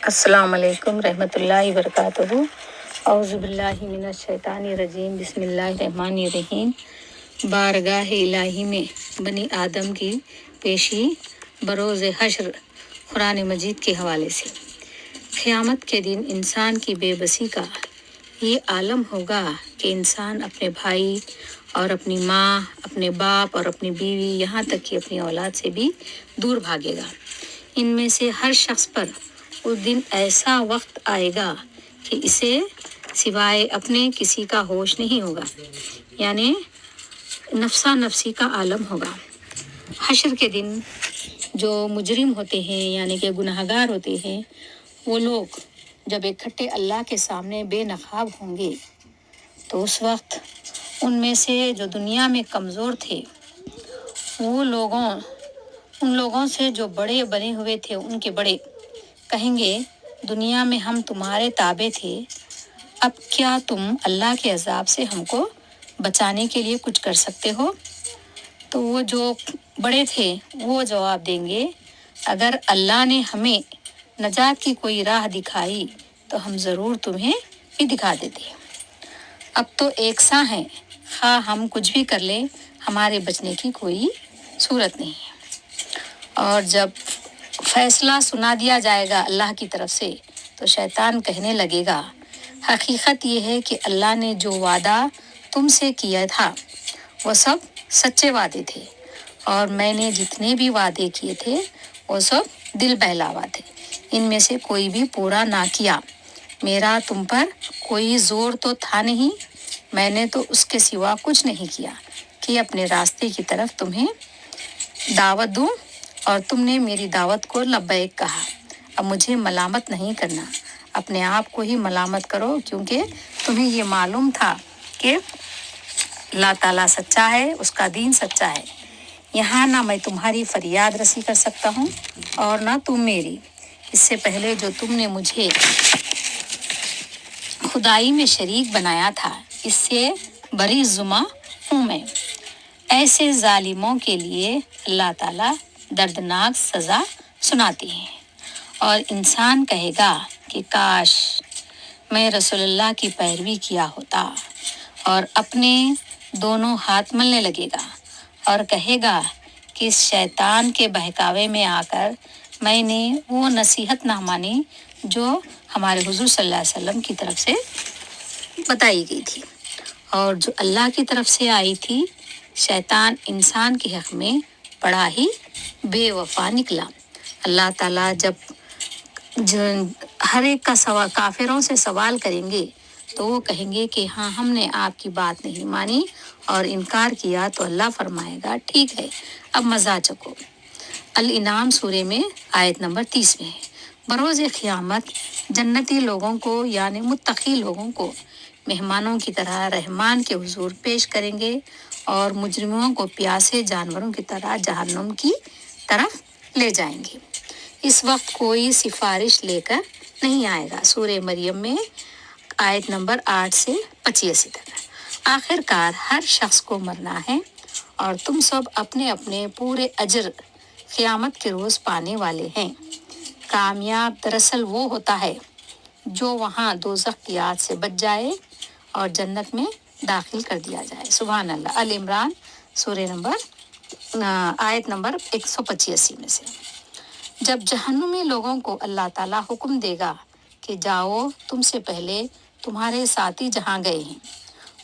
अस्सलाम वालेकुम रहमतुल्लाहि वबरकातुहू। औज़ु बिल्लाहि मिनश शैतानिर रजीम। बिस्मिल्लाहिर रहमानिर रहीम। बारगाह इलाही में बनी आदम की पेशी बरोज़ हश्र कुरान मजीद के हवाले से। क़यामत के दिन इंसान की बेबसी का ये आलम होगा कि इंसान अपने भाई और अपनी माँ, अपने बाप और अपनी बीवी, यहाँ तक कि अपनी औलाद से भी दूर भागेगा। इनमें से हर शख्स पर उस दिन ऐसा वक्त आएगा कि इसे सिवाय अपने किसी का होश नहीं होगा, यानी नफ्सा नफसी का आलम होगा। हश्र के दिन जो मुजरिम होते हैं यानी कि गुनहगार होते हैं, वो लोग जब इकट्ठे अल्लाह के सामने बेनकाब होंगे तो उस वक्त उनमें से जो दुनिया में कमज़ोर थे वो उन लोगों से जो बड़े बने हुए थे, उनके बड़े कहेंगे, दुनिया में हम तुम्हारे ताबे थे, अब क्या तुम अल्लाह के अजाब से हमको बचाने के लिए कुछ कर सकते हो? तो वो जो बड़े थे वो जवाब देंगे, अगर अल्लाह ने हमें नजात की कोई राह दिखाई तो हम ज़रूर तुम्हें भी दिखा देते। अब तो एक सा है, हाँ हम कुछ भी कर लें, हमारे बचने की कोई सूरत नहीं है। और जब फैसला सुना दिया जाएगा अल्लाह की तरफ से तो शैतान कहने लगेगा, हकीकत ये है कि अल्लाह ने जो वादा तुमसे किया था वो सब सच्चे वादे थे और मैंने जितने भी वादे किए थे वो सब दिल बहलावा थे, इनमें से कोई भी पूरा ना किया। मेरा तुम पर कोई जोर तो था नहीं, मैंने तो उसके सिवा कुछ नहीं किया कि अपने रास्ते की तरफ तुम्हें दावत दूं और तुमने मेरी दावत को लब्बैक कहा। अब मुझे मलामत नहीं करना, अपने आप को ही मलामत करो, क्योंकि तुम्हें ये मालूम था कि अल्लाह ताला सच्चा है, उसका दीन सच्चा है। यहाँ ना मैं तुम्हारी फरियाद रसी कर सकता हूँ और ना तुम मेरी। इससे पहले जो तुमने मुझे खुदाई में शरीक बनाया था, इससे बरी जुमा हूँ मैं। ऐसे जालिमों के लिए अल्लाह ताला दर्दनाक सज़ा सुनाती हैं और इंसान कहेगा कि काश मैं रसूलुल्लाह की पैरवी किया होता, और अपने दोनों हाथ मलने लगेगा और कहेगा कि इस शैतान के बहकावे में आकर मैंने वो नसीहत ना मानी जो हमारे हुजूर सल्लल्लाहु अलैहि वसल्लम की तरफ से बताई गई थी और जो अल्लाह की तरफ से आई थी। शैतान इंसान के हक़ में बड़ा ही बेवफा निकला। अल्लाह ताला जब हर एक का सवाल काफिरों से सवाल करेंगे तो वो कहेंगे कि हाँ हमने आपकी बात नहीं मानी और इनकार किया, तो अल्लाह फरमाएगा ठीक है, अब मज़ा चखो। अल इनाम सूरे में आयत नंबर 30 में है। बरोज़ क़यामत जन्नती लोगों को यानी मुत्तक़ी लोगों को मेहमानों की तरह रहमान के हुजूर पेश करेंगे और मुजरिमों को प्यासे जानवरों की तरह जहन्नुम की तरफ ले जाएंगे। इस वक्त कोई सिफारिश लेकर नहीं आएगा। सूरे मरियम में आयत नंबर 8 से 85 तक। आखिरकार हर शख्स को मरना है और तुम सब अपने अपने पूरे अजर क़यामत के रोज़ पाने वाले हैं। कामयाब दरअसल वो होता है जो वहाँ दोज़ख की आग से बच जाए और जन्नत में दाखिल कर दिया जाए। सुभान अल्लाह। अल इमरान सूरे नंबर आयत नंबर 185 में से। जब जहन्नुमी लोगों को अल्लाह ताला हुक्म देगा कि जाओ, तुमसे पहले तुम्हारे साथी जहाँ गए हैं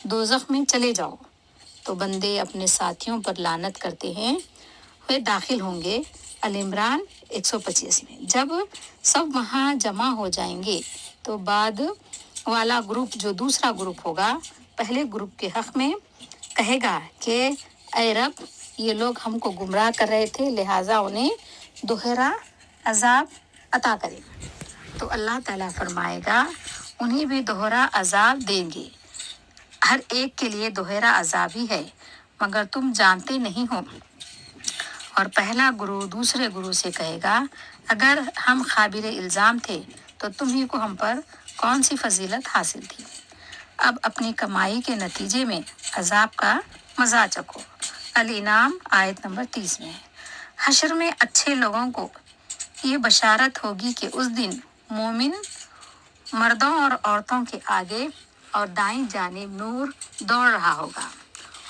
दोज़ख में चले जाओ, तो बंदे अपने साथियों पर लानत करते हैं, वे दाखिल होंगे। अल इमरान 185 में। जब सब वहाँ जमा हो जाएंगे तो बाद वाला ग्रुप जो दूसरा ग्रुप होगा पहले ग्रुप के हक़ में कहेगा कि ऐ रब, ये लोग हमको गुमराह कर रहे थे, लिहाजा उन्हें दोहरा अजाब अता करें। तो अल्लाह ताला फरमाएगा उन्हें भी दोहरा अजाब देंगे, हर एक के लिए दोहरा अजाब ही है, मगर तुम जानते नहीं हो। और पहला गुरु दूसरे गुरु से कहेगा, अगर हम काबिल इल्ज़ाम थे तो तुम्ही को हम पर कौन सी फजीलत हासिल थी। अब अपनी कमाई के नतीजे में अजाब का मज़ा चखो। अल इनाम आयत नंबर 30 में है। हश्र में अच्छे लोगों को ये बशारत होगी कि उस दिन मोमिन मर्दों और औरतों के आगे और दाईं जानिब नूर दौड़ रहा होगा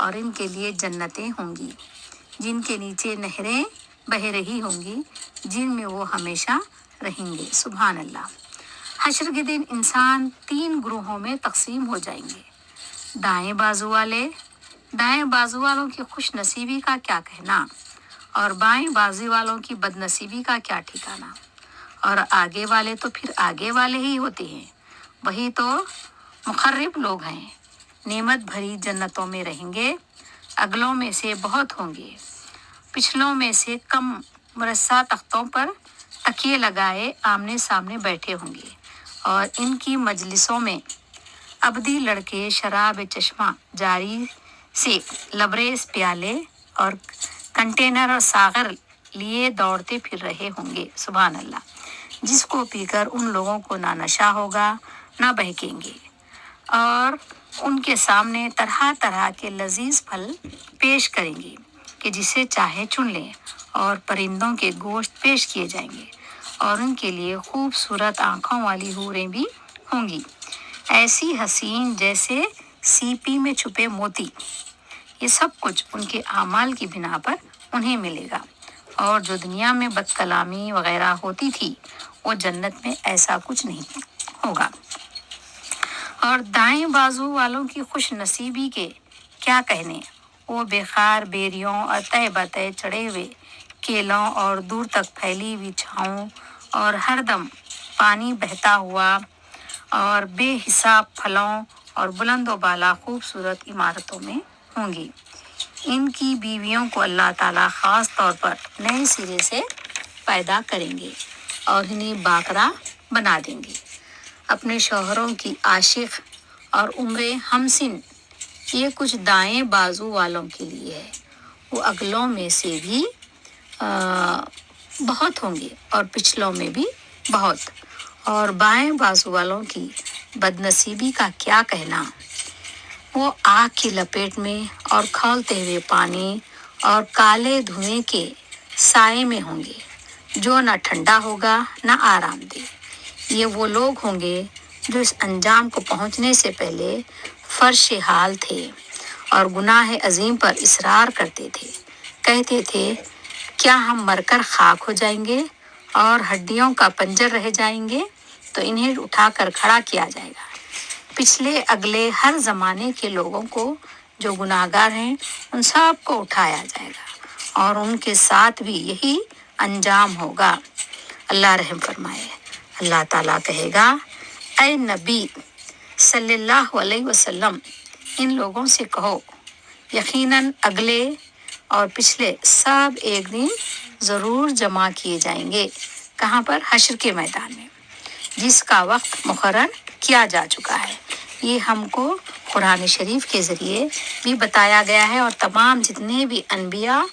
और इनके लिए जन्नतें होंगी जिनके नीचे नहरें बह रही होंगी जिनमें वो हमेशा रहेंगे। सुभान अल्लाह। हश्र के दिन इंसान 3 ग्रोहों में तकसीम हो जाएंगे। दाएं बाजू वालों की खुश नसीबी का क्या कहना और बाएं बाजू वालों की बदनसीबी का क्या ठिकाना। और आगे वाले तो फिर आगे वाले ही होते हैं, वही तो मुखर्रिब लोग हैं। नेमत भरी जन्नतों में रहेंगे। अगलों में से बहुत होंगे, पिछलों में से कम मुरस्सा तख्तों पर तकिए लगाए आमने सामने बैठे होंगे और इनकी मजलिसों में अबदी लड़के शराब चश्मा जारी से लबरेज प्याले और कंटेनर और सागर लिए दौड़ते फिर रहे होंगे। सुभान अल्लाह। जिसको पीकर उन लोगों को ना नशा होगा ना बहकेंगे और उनके सामने तरह तरह के लजीज फल पेश करेंगे कि जिसे चाहे चुन लें और परिंदों के गोश्त पेश किए जाएंगे और उनके लिए खूबसूरत आंखों वाली हूरें भी होंगी, ऐसी हसीन जैसे सीपी में छुपे मोती। ये सब कुछ उनके आमाल की बिना पर उन्हें मिलेगा और जो दुनिया में बदकलामी वगैरह होती थी वो जन्नत में ऐसा कुछ नहीं होगा। और दाएं बाजू वालों की खुश नसीबी के क्या कहने, वो बेखार बेरियों और तय बतय चढ़े हुए केलों और दूर तक फैली हुई छाँवों और हरदम पानी बहता हुआ और बेहिसाब फलों और बुलंदो बाला खूबसूरत इमारतों में होंगी। इनकी बीवियों को अल्लाह ताला ख़ास तौर पर नए सिरे से पैदा करेंगे और इन्हें बाकरा बना देंगे। अपने शौहरों की आशिक और उम्रे हमसिन ये कुछ दाएं बाजू वालों के लिए है। वो अगलों में से भी बहुत होंगे और पिछलों में भी बहुत। और बाएं बाजू वालों की बदनसीबी का क्या कहना, वो आग की लपेट में और खौलते हुए पानी और काले धुएं के साए में होंगे जो न ठंडा होगा न आरामदेह। ये वो लोग होंगे जो इस अंजाम को पहुंचने से पहले फर्श हाल थे और गुनाह अजीम पर इसरार करते थे। कहते थे क्या हम मरकर खाक हो जाएंगे और हड्डियों का पंजर रह जाएंगे तो इन्हें उठाकर खड़ा किया जाएगा। पिछले अगले हर ज़माने के लोगों को जो गुनाहगार हैं उन सब को उठाया जाएगा और उनके साथ भी यही अंजाम होगा। अल्लाह रहम फरमाए। अल्लाह ताला कहेगा, ऐ नबी सल्लल्लाहु अलैहि वसल्लम, इन लोगों से कहो यकीनन अगले और पिछले सब एक दिन ज़रूर जमा किए जाएंगे। कहाँ पर? हश्र के मैदान में, जिसका वक्त मुकर्रर किया जा चुका है। ये हमको कुरान शरीफ के ज़रिए भी बताया गया है और तमाम जितने भी अनबिया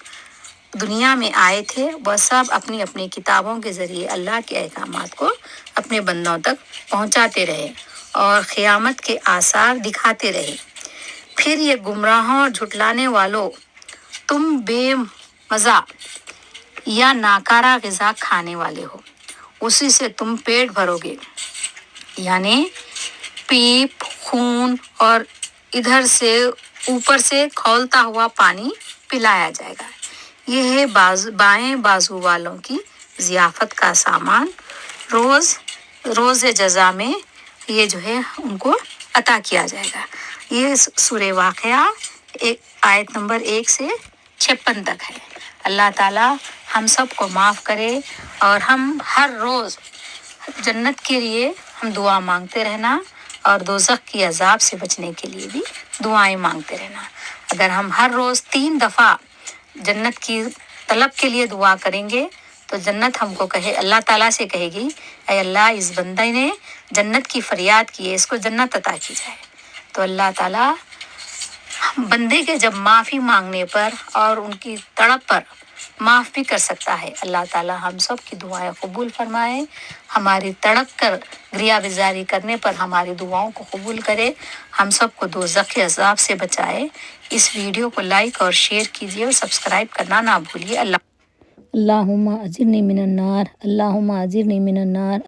दुनिया में आए थे वह सब अपनी अपनी किताबों के ज़रिए अल्लाह के अहकामात को अपने बंदों तक पहुंचाते रहे और क़यामत के आसार दिखाते रहे। फिर ये गुमराहों और झुटलाने वालों, तुम बेमज़ा या नाकारा ग़िज़ा खाने वाले हो, उसी से तुम पेट भरोगे, यानी पीप खून और इधर से ऊपर से खौलता हुआ पानी पिलाया जाएगा। यह है बाएं बाजू वालों की ज़ियाफ़त का सामान। रोज़ जज़ा में ये जो है उनको अता किया जाएगा। ये सूरह वाक़िया आयत नंबर 1 से 56 तक है। अल्लाह ताला हम सब को माफ़ करे और हम हर रोज़ जन्नत के लिए हम दुआ मांगते रहना और दोज़ख की अज़ाब से बचने के लिए भी दुआएं मांगते रहना। अगर हम हर रोज़ 3 दफ़ा जन्नत की तलब के लिए दुआ करेंगे तो जन्नत हमको कहे, अल्लाह ताला से कहेगी, ऐ अल्लाह इस बंदे ने जन्नत की फरियाद की है, इसको जन्नत अता की जाए। तो अल्लाह ताला बंदे के जब माफ़ी मांगने पर और उनकी तड़प पर माफ़ भी कर सकता है। अल्लाह ताला हम सब की दुआएं कबूल फरमाए, हमारी तड़प कर गिरिया बिजारी करने पर हमारी दुआओं को कबूल करे, हम सब को दोज़ख के अज़ाब से बचाए। इस वीडियो को लाइक और शेयर कीजिए और सब्सक्राइब करना ना भूलिए। अल्लाहुम्मा अजिरनी मिनन नार, अल्लाहुम्मा अजिरनी मिनन नार।